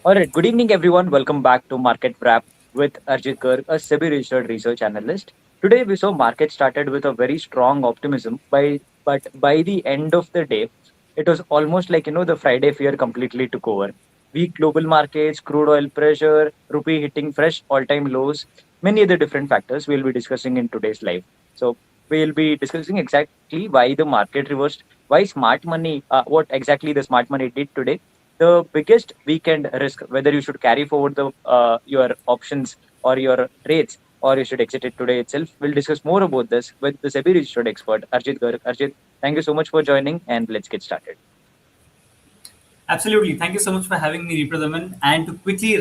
All right, good evening, everyone. Welcome back to Market Wrap with Arjit Garg, a SEBI registered research analyst. Today, we saw market started with a very strong optimism, but by the end of the day, it was almost like the Friday fear completely took over. Weak global markets, crude oil pressure, rupee hitting fresh all-time lows, many other different factors we'll be discussing in today's live. So we'll be discussing exactly why the market reversed, why smart money, what exactly the smart money did today, the biggest weekend risk, whether you should carry forward the your options or your trades, or you should exit it today itself. We'll discuss more about this with the SEBI registered expert, Arjit Garg. Arjit, thank you so much for joining, and let's get started. Absolutely. Thank you so much for having me, Ripradaman. And to quickly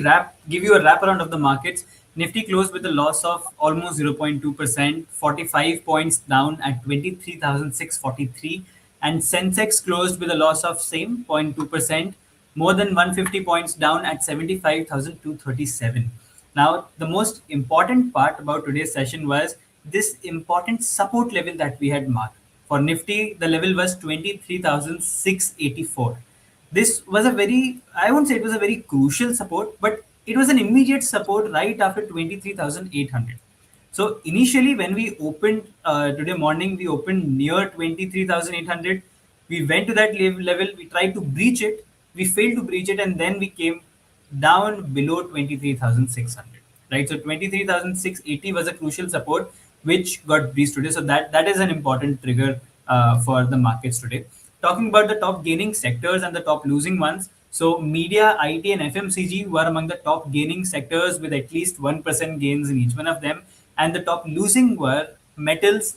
give you a wraparound of the markets, Nifty closed with a loss of almost 0.2%, 45 points down at 23,643. And Sensex closed with a loss of same 0.2%, more than 150 points down at 75,237. Now, the most important part about today's session was this important support level that we had marked. For Nifty, the level was 23,684. This was a very, I won't say it was a very crucial support, but it was an immediate support right after 23,800. So initially, when we opened today morning, we opened near 23,800. We went to that level, we tried to breach it, we failed to breach it, and then we came down below 23,600. Right, so 23,680 was a crucial support which got breached today. So that is an important trigger for the markets today. Talking about the top gaining sectors and the top losing ones. So media, IT, and FMCG were among the top gaining sectors with at least 1% gains in each one of them. And the top losing were metals,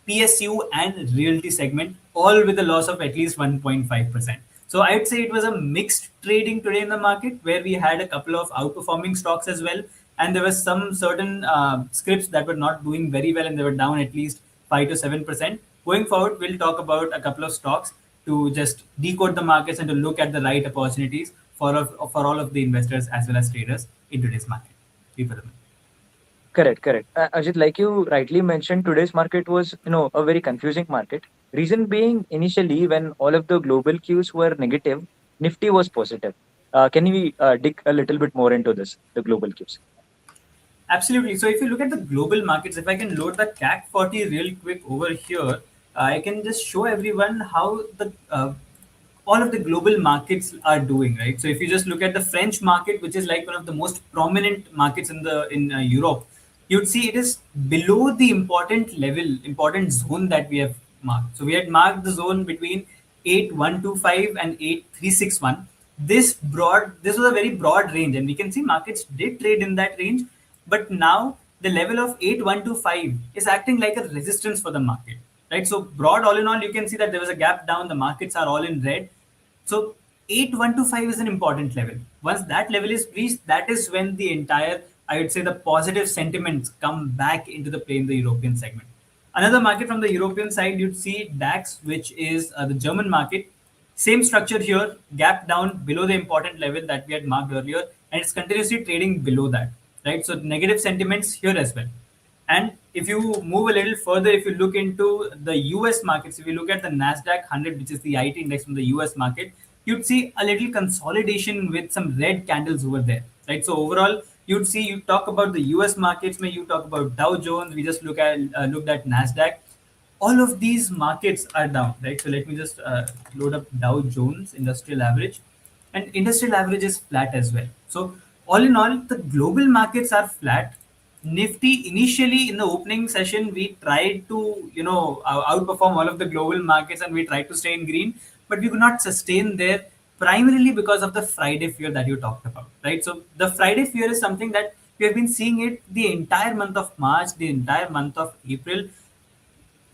PSU, and realty segment, all with a loss of at least 1.5%. So I'd say it was a mixed trading today in the market where we had a couple of outperforming stocks as well. And there was some certain scripts that were not doing very well and they were down at least 5 to 7%. Going forward, we'll talk about a couple of stocks to just decode the markets and to look at the right opportunities for all of the investors as well as traders in today's market. People. Correct, correct. Ajit, like you rightly mentioned, today's market was, a very confusing market. Reason being, initially, when all of the global cues were negative, Nifty was positive. Can we dig a little bit more into this, the global cues? Absolutely. So if you look at the global markets, if I can load the CAC 40 real quick over here, I can just show everyone how the all of the global markets are doing, right? So if you just look at the French market, which is like one of the most prominent markets in Europe, you'd see it is below the important zone that we have marked. So we had marked the zone between 8125 and 8361. This was a very broad range, and we can see markets did trade in that range, but now the level of 8125 is acting like a resistance for the market, right? So broad, all in all, you can see that there was a gap down. The markets are all in red. So 8125 is an important level. Once that level is reached, that is when the entire, I would say, the positive sentiments come back into the play in the European segment. Another market from the European side, you'd see DAX, which is the German market. Same structure here, gap down below the important level that we had marked earlier, and it's continuously trading below that, right? So negative sentiments here as well. And if you move a little further, if you look into the US markets, if you look at the NASDAQ 100, which is the IT index from the US market, you'd see a little consolidation with some red candles over there, right? So overall, you talk about the US markets, may you talk about Dow Jones, we just looked at NASDAQ. All of these markets are down, right? So let me just load up Dow Jones Industrial Average, and industrial average is flat as well. So all in all, the global markets are flat. Nifty initially in the opening session, we tried to outperform all of the global markets and we tried to stay in green, but we could not sustain there primarily because of the Friday fear that you talked about, right? So the Friday fear is something that we have been seeing it the entire month of March, the entire month of April.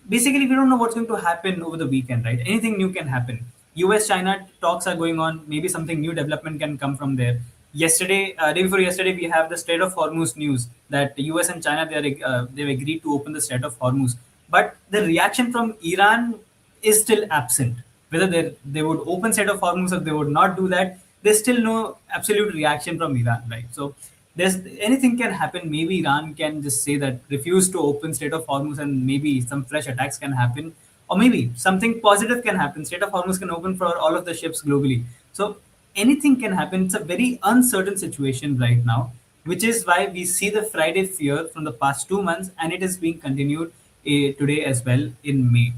Basically we don't know what's going to happen over the weekend, right? Anything new can happen. US China talks are going on, maybe something new development can come from there. Yesterday, day before yesterday, we have the Strait of Hormuz news that the US and China, they've agreed to open the Strait of Hormuz, but the reaction from Iran is still absent. Whether they would open Strait of Hormuz or they would not do that, there's still no absolute reaction from Iran, right? So there's anything can happen. Maybe Iran can just say that refuse to open Strait of Hormuz, and maybe some fresh attacks can happen, or maybe something positive can happen. Strait of Hormuz can open for all of the ships globally. So anything can happen. It's a very uncertain situation right now, which is why we see the Friday fear from the past 2 months, and it is being continued today as well in May.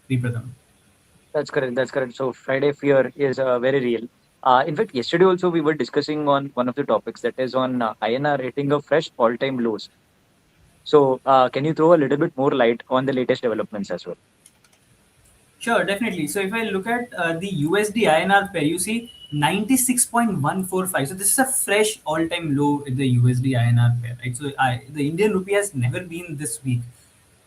Pratham. That's correct. That's correct. So Friday fear is very real. In fact, yesterday also we were discussing on one of the topics that is on INR hitting a fresh all-time lows. So can you throw a little bit more light on the latest developments as well? Sure, definitely. So if I look at the USD INR pair, you see 96.145. So this is a fresh all-time low in the USD INR pair, right? So the Indian rupee has never been this weak.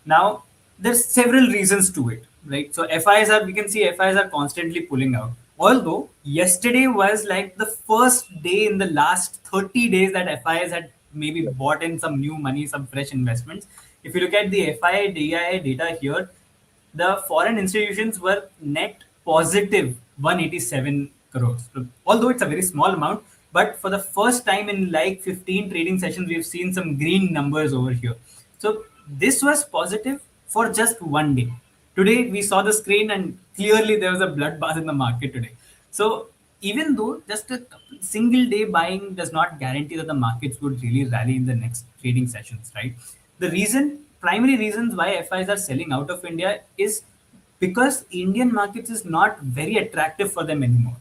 Now, there's several reasons to it, right? So FIs are, we can see FIs are constantly pulling out. Although yesterday was like the first day in the last 30 days that FIs had maybe bought in some new money, some fresh investments. If you look at the FI DII data here, the foreign institutions were net positive 187 crores. So, although it's a very small amount, but for the first time in like 15 trading sessions, we've seen some green numbers over here. So this was positive for just one day. Today we saw the screen and clearly there was a bloodbath in the market today. So even though just a single day buying does not guarantee that the markets would really rally in the next trading sessions, right? The primary reasons why FIs are selling out of India is because Indian markets is not very attractive for them anymore.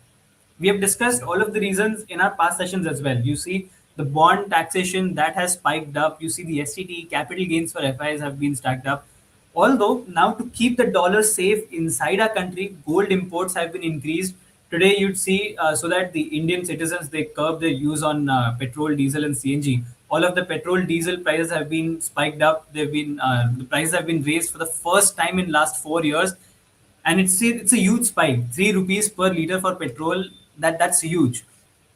We have discussed all of the reasons in our past sessions as well. You see the bond taxation that has spiked up. You see the STT capital gains for FIs have been stacked up. Although now to keep the dollar safe inside our country, gold imports have been increased. Today you'd see so that the Indian citizens they curb their use on petrol, diesel, and CNG. All of the petrol, diesel prices have been spiked up. They've been the prices have been raised for the first time in last 4 years, and it's a huge spike. 3 rupees per liter for petrol. That's huge.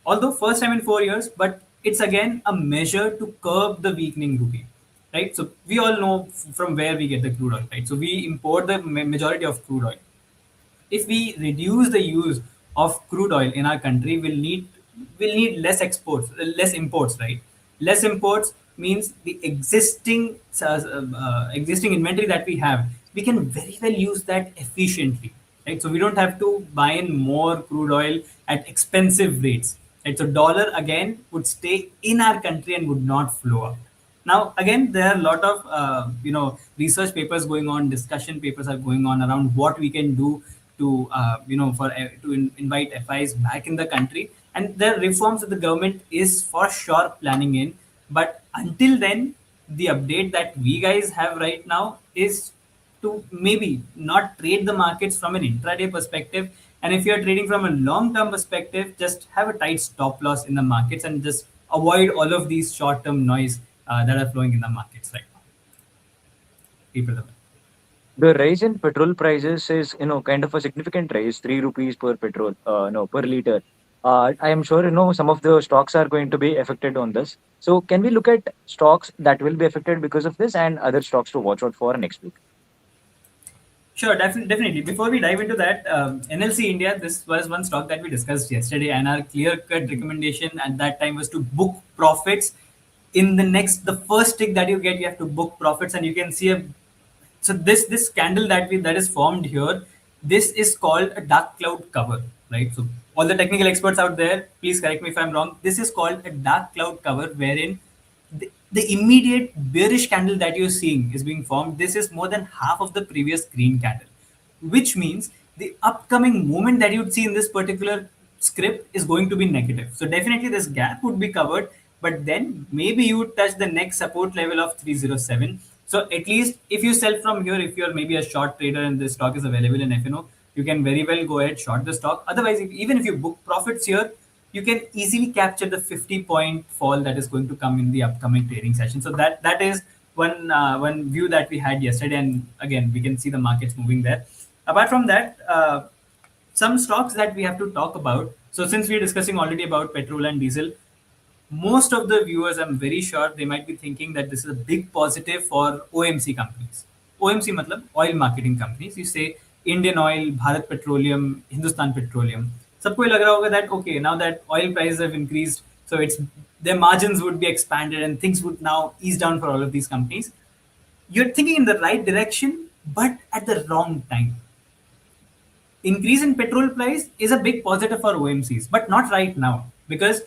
Although first time in 4 years, but it's again a measure to curb the weakening rupee, right? So we all know from where we get the crude oil, right? So we import the majority of crude oil. If we reduce the use of crude oil in our country, we'll need less exports, less imports, right? Less imports means the existing inventory that we have, we can very well use that efficiently, right? So we don't have to buy in more crude oil at expensive rates, right? So dollar again would stay in our country and would not flow out. Now, again, there are a lot of research papers going on, discussion papers are going on around what we can do to invite FIs back in the country, and there are reforms that the government is for sure planning in. But until then, the update that we guys have right now is to maybe not trade the markets from an intraday perspective. And if you're trading from a long term perspective, just have a tight stop loss in the markets and just avoid all of these short term noise that are flowing in the markets right now. People. The rise in petrol prices is, kind of a significant rise, 3 rupees per petrol, no, per liter. I am sure, some of the stocks are going to be affected on this. So can we look at stocks that will be affected because of this and other stocks to watch out for next week? Sure, definitely. Before we dive into that, NLC India, this was one stock that we discussed yesterday, and our clear cut recommendation at that time was to book profits. In the first tick that you get, you have to book profits, and you can see a so this candle that is formed here, this is called a dark cloud cover, right? So all the technical experts out there, please correct me if I'm wrong. This is called a dark cloud cover, wherein the immediate bearish candle that you're seeing is being formed. This is more than half of the previous green candle, which means the upcoming movement that you'd see in this particular script is going to be negative. So definitely this gap would be covered, but then maybe you would touch the next support level of 307. So at least if you sell from here, if you're maybe a short trader and the stock is available in FNO, you can very well go ahead short the stock. Otherwise, even if you book profits here, you can easily capture the 50-point fall that is going to come in the upcoming trading session. So that is one view that we had yesterday, and again we can see the markets moving there. Apart from that, some stocks that we have to talk about. So since we're discussing already about petrol and diesel, most of the viewers, I'm very sure, they might be thinking that this is a big positive for OMC companies. OMC matlab oil marketing companies. You say Indian Oil, Bharat Petroleum, Hindustan Petroleum. सबको ये लग रहा होगा that okay, now that oil prices have increased, so it's their margins would be expanded and things would now ease down for all of these companies. You're thinking in the right direction, but at the wrong time. increase in petrol price is a big positive for OMCs, but not right now because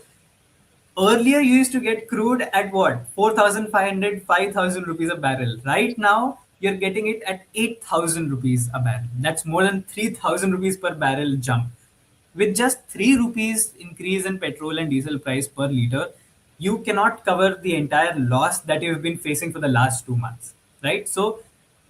earlier you used to get crude at what 4,500, 5,000 rupees a barrel. Right now you're getting it at 8,000 rupees a barrel. That's more than 3,000 rupees per barrel jump. With just 3 rupees increase in petrol and diesel price per liter, you cannot cover the entire loss that you've been facing for the last 2 months, right? So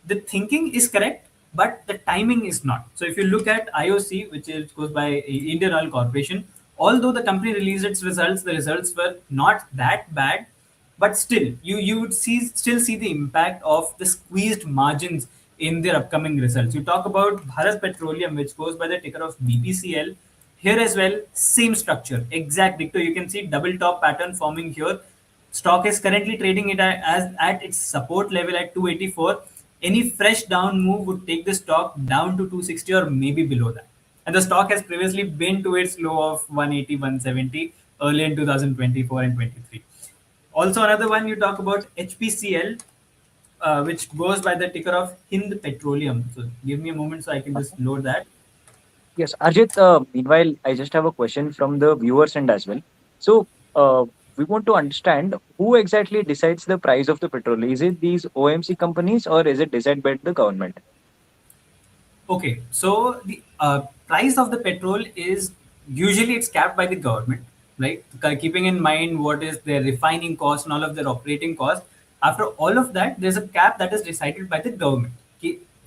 the thinking is correct, but the timing is not. So if you look at IOC, which is goes by Indian Oil Corporation, although the company released its results, the results were not that bad, but still you would still see the impact of the squeezed margins in their upcoming results. You talk about Bharat Petroleum, which goes by the ticker of BPCL. Here as well, same structure, exact dicto. You can see double top pattern forming here. Stock is currently trading it as at its support level at 284. Any fresh down move would take the stock down to 260 or maybe below that. And the stock has previously been to its low of 180, 170 early in 2024 and 23. Also, another one you talk about HPCL, which goes by the ticker of Hind Petroleum. So, give me a moment so I can just load that. Yes, Arjit, meanwhile, I just have a question from the viewers end as well. So, we want to understand who exactly decides the price of the petrol. Is it these OMC companies or is it decided by the government? Okay, so the price of the petrol is usually it's capped by the government, right? Keeping in mind what is their refining cost and all of their operating cost. After all of that, there's a cap that is decided by the government.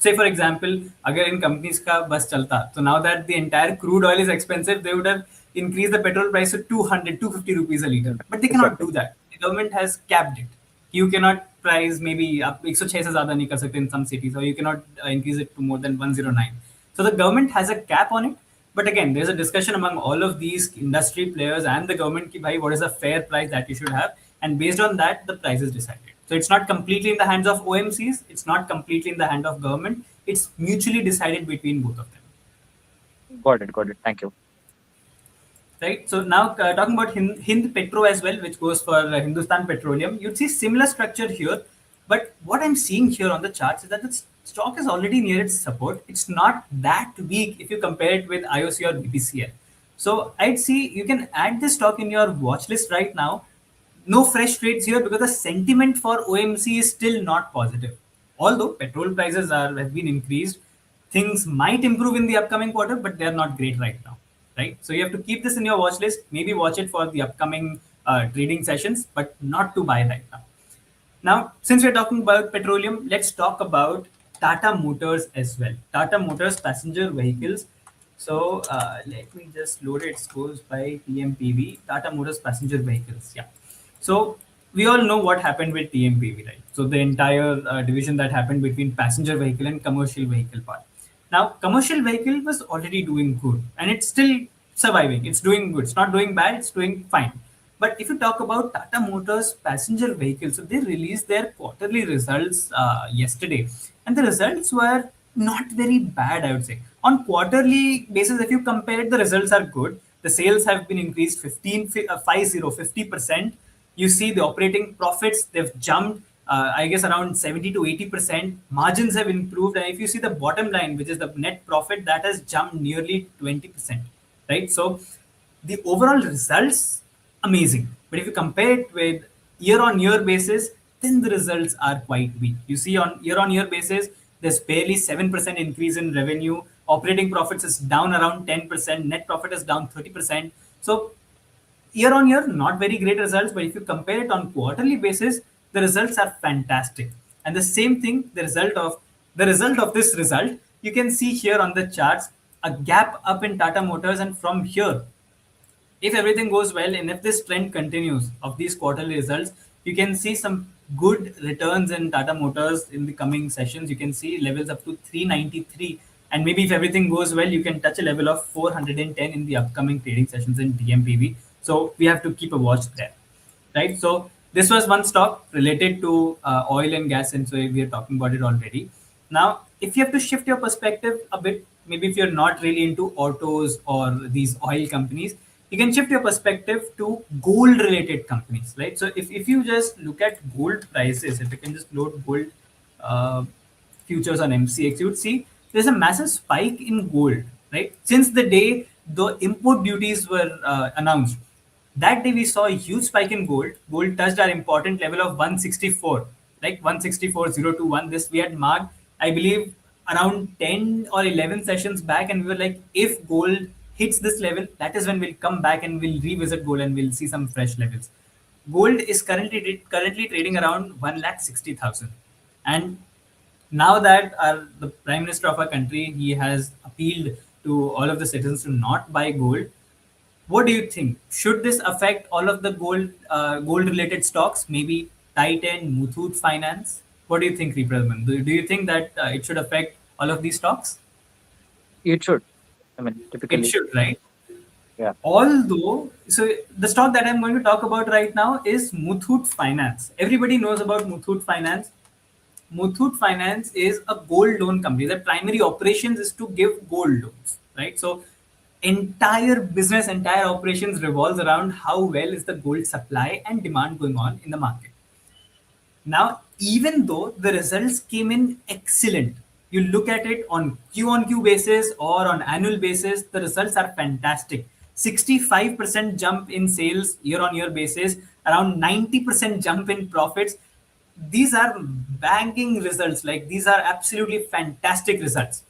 Say for example, agar in companies ka bus chalta, so now that the entire crude oil is expensive, they would have increased the petrol price to 200, 250 rupees a liter. But they cannot Exactly. do that. The government has capped it. You cannot price maybe up 106 से ज़्यादा नहीं कर सकते in some cities, or you cannot increase it to more than 109. So the government has a cap on it. But again, there's a discussion among all of these industry players and the government ki bhai, what is the fair price that you should have, and based on that the price is decided. So it's not completely in the hands of OMCs, it's not completely in the hand of government, it's mutually decided between both of them. Got it. Got it. Thank you. Right. So now talking about Hind Petro as well, which goes for Hindustan Petroleum, you'd see similar structure here. But what I'm seeing here on the charts is that the stock is already near its support. It's not that weak if you compare it with IOC or BPCL. So I'd see you can add this stock in your watch list right now. No fresh trades here because the sentiment for OMC is still not positive. Although petrol prices have been increased, things might improve in the upcoming quarter, but they're not great right now. Right? So you have to keep this in your watch list. Maybe watch it for the upcoming trading sessions, but not to buy right now. Now, since we're talking about petroleum, let's talk about Tata Motors as well. Tata Motors passenger vehicles. So let me just load it. It goes by TMPV. Tata Motors passenger vehicles. Yeah. So we all know what happened with TMPV, right? So the entire division that happened between passenger vehicle and commercial vehicle part. Now, commercial vehicle was already doing good, and it's still surviving. It's doing good. It's not doing bad. It's doing fine. But if you talk about Tata Motors passenger vehicles, so they released their quarterly results yesterday, and the results were not very bad, I would say. On quarterly basis, if you compare it, the results are good. The sales have been increased 50%. You see the operating profits, they've jumped, I guess, around 70 to 80%. Margins have improved. And if you see the bottom line, which is the net profit, that has jumped nearly 20%, right? So the overall results amazing, but if you compare it with year on year basis, then the results are quite weak. You see on year basis, there's barely 7% increase in revenue. Operating profits is down around 10%. Net profit is down 30%. So year on year, not very great results, but if you compare it on quarterly basis, the results are fantastic. And the same thing, the result of this result, you can see here on the charts a gap up in Tata Motors, and from here, if everything goes well and if this trend continues of these quarterly results, you can see some good returns in Tata Motors in the coming sessions. You can see levels up to 393, and maybe if everything goes well, you can touch a level of 410 in the upcoming trading sessions in DMPV. So we have to keep a watch there, right? So this was one stock related to oil and gas, and so we are talking about it already. Now, if you have to shift your perspective a bit, maybe if you're not really into autos or these oil companies, you can shift your perspective to gold related companies, right? So if you just look at gold prices, if you can just load gold uh, futures on MCX, you would see there's a massive spike in gold. right? Since the day the import duties were announced, that day we saw a huge spike in gold. Gold touched our important level of 164, like 164,021. This we had marked, I believe, around 10 or 11 sessions back, and we were like, if gold hits this level, that is when we'll come back and we'll revisit gold and we'll see some fresh levels. Gold is currently trading around 1,60,000, and now that the prime minister of our country, he has appealed to all of the citizens to not buy gold. What do you think? Should this affect all of the gold related stocks? Maybe Titan, Muthoot Finance. What do you think, Repraman? Do you think that it should affect all of these stocks? It should. I mean, It typically, should, right? yeah. Although, so the stock that I'm going to talk about right now is Muthoot Finance. Everybody knows about Muthoot Finance. Muthoot Finance is a gold loan company. Their primary operations is to give gold loans, right? So entire business, entire operations revolves around how well is the gold supply and demand going on in the market. Now, even though the results came in excellent, you look at it on Q basis or on annual basis, the results are fantastic. 65% jump in sales year on year basis, around 90% jump in profits. These are banking results. Like these are absolutely fantastic results.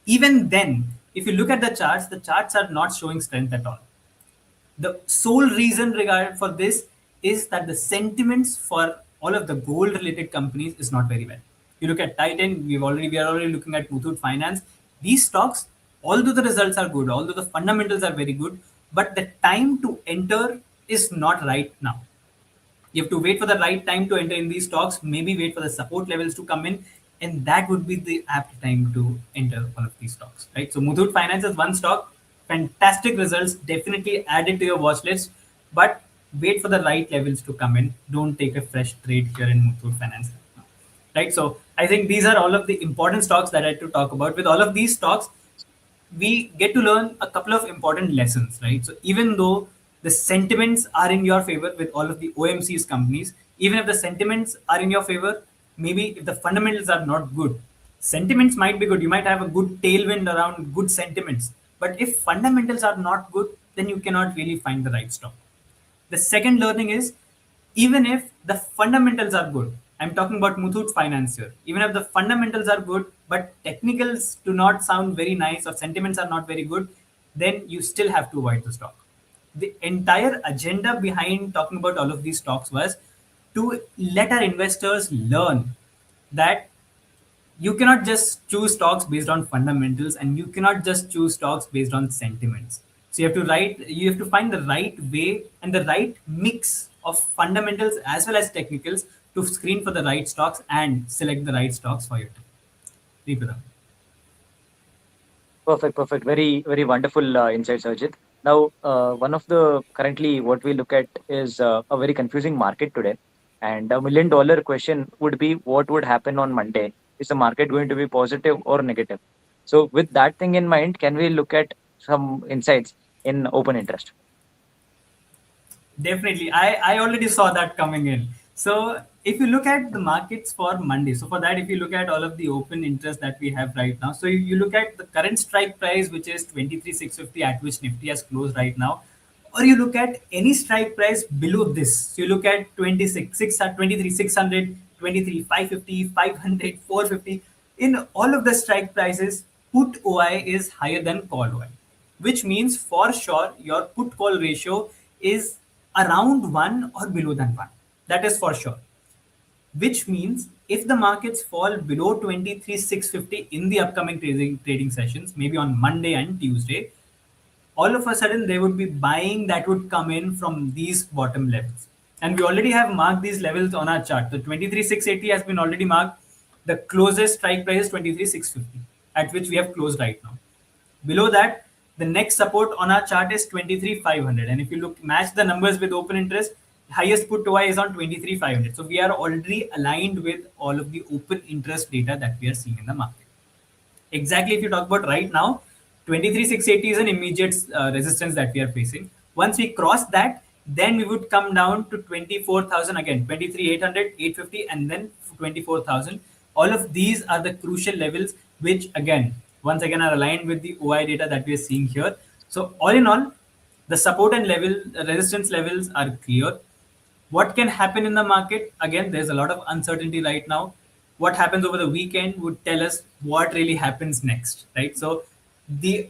Even then, if you look at the charts are not showing strength at all. The sole reason regard for this is that the sentiments for all of the gold related companies is not very well. You look at Titan, we are already looking at Muthoot Finance. These stocks, although the results are good, although the fundamentals are very good, but the time to enter is not right now. You have to wait for the right time to enter in these stocks, maybe wait for the support levels to come in, and that would be the apt time to enter one of these stocks, right? So Muthoot Finance is one stock, fantastic results, definitely add it to your watch list, but wait for the right levels to come in. Don't take a fresh trade here in Muthoot Finance, right? So I think these are all of the important stocks that I had to talk about. With all of these stocks, we get to learn a couple of important lessons, right? So even though the sentiments are in your favor with all of the OMC's companies, even if the sentiments are in your favor, maybe if the fundamentals are not good, sentiments might be good. You might have a good tailwind around good sentiments, but if fundamentals are not good, then you cannot really find the right stock. The second learning is even if the fundamentals are good, I'm talking about Muthoot Finance here, even if the fundamentals are good, but technicals do not sound very nice or sentiments are not very good, then you still have to avoid the stock. The entire agenda behind talking about all of these stocks was to let our investors learn that you cannot just choose stocks based on fundamentals and you cannot just choose stocks based on sentiments. So you have to find the right way and the right mix of fundamentals as well as technicals to screen for the right stocks and select the right stocks for your team. Deepika. Perfect, perfect. Very, very wonderful insights, Arjit. Now, one of the currently what we look at is a very confusing market today. And $1 million question would be what would happen on Monday? Is the market going to be positive or negative? So, with that thing in mind, can we look at some insights in open interest? Definitely. I already saw that coming in. So if you look at the markets for Monday, so for that, if you look at all of the open interest that we have right now, so you look at the current strike price, which is 23,650 at which Nifty has closed right now, or you look at any strike price below this. So you look at 23,600, 23,550, 500, 450. In all of the strike prices, put OI is higher than call OI, which means for sure your put call ratio is around 1 or below than 1. That is for sure. Which means if the markets fall below 23,650 in the upcoming trading sessions, maybe on Monday and Tuesday, all of a sudden there would be buying that would come in from these bottom levels. And we already have marked these levels on our chart. The 23,680 has been already marked. The closest strike price is 23,650, at which we have closed right now. Below that, the next support on our chart is 23,500. And if you look, match the numbers with open interest, highest put to Y is on 23,500. So we are already aligned with all of the open interest data that we are seeing in the market. Exactly, if you talk about right now, 23,680 is an immediate resistance that we are facing. Once we cross that, then we would come down to 24,000 again, 23,800, 850, and then 24,000. All of these are the crucial levels, which again, once again are aligned with the OI data that we are seeing here. So all in all, the support and level resistance levels are clear. What can happen in the market? Again, there's a lot of uncertainty right now. What happens over the weekend would tell us what really happens next, right? So the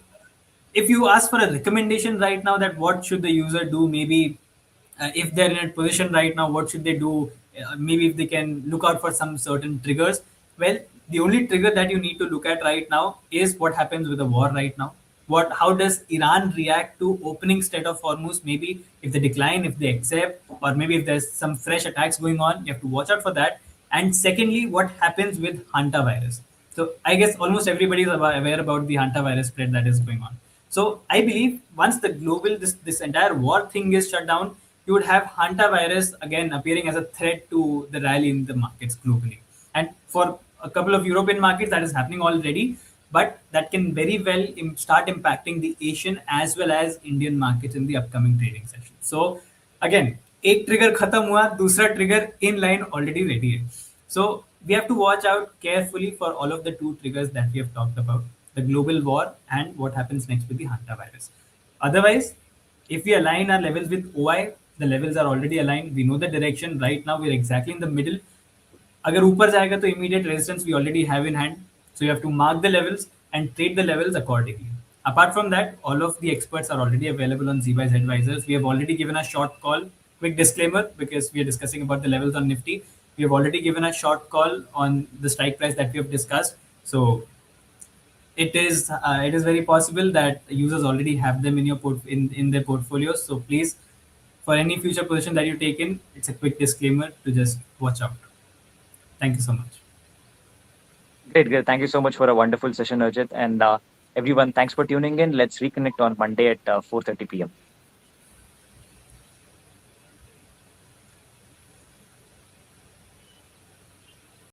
if you ask for a recommendation right now, that what should the user do, maybe if they're in a position right now, what should they do? Maybe if they can look out for some certain triggers. Well, the only trigger that you need to look at right now is what happens with the war right now. How does Iran react to opening Strait of Hormuz? Maybe if they decline, if they accept, or maybe if there's some fresh attacks going on, you have to watch out for that. And secondly, what happens with Hantavirus? So I guess almost everybody is aware about the Hantavirus spread that is going on. So I believe once the global this entire war thing is shut down, you would have Hantavirus again appearing as a threat to the rally in the markets globally. And for a couple of European markets, that is happening already, but that can very well start impacting the Asian as well as Indian markets in the upcoming trading session. So again, एक trigger खत्म हुआ, दूसरा trigger in line already ready है. So we have to watch out carefully for all of the two triggers that we have talked about, the global war and what happens next with the Hantavirus. Otherwise, if we align our levels with OI, the levels are already aligned. We know the direction. Right now, we're exactly in the middle. अगर ऊपर जाएगा तो immediate resistance we already have in hand. So you have to mark the levels and trade the levels accordingly. Apart from that, all of the experts are already available on Zdvisor. We have already given a short call. Quick disclaimer, because we are discussing about the levels on Nifty. We have already given a short call on the strike price that we have discussed. So it is very possible that users already have them in your in their portfolios. So please, for any future position that you take in, it's a quick disclaimer to just watch out. Thank you so much. Great, great. Thank you so much for a wonderful session, Arjit. And everyone, thanks for tuning in. Let's reconnect on Monday at 4:30 p.m.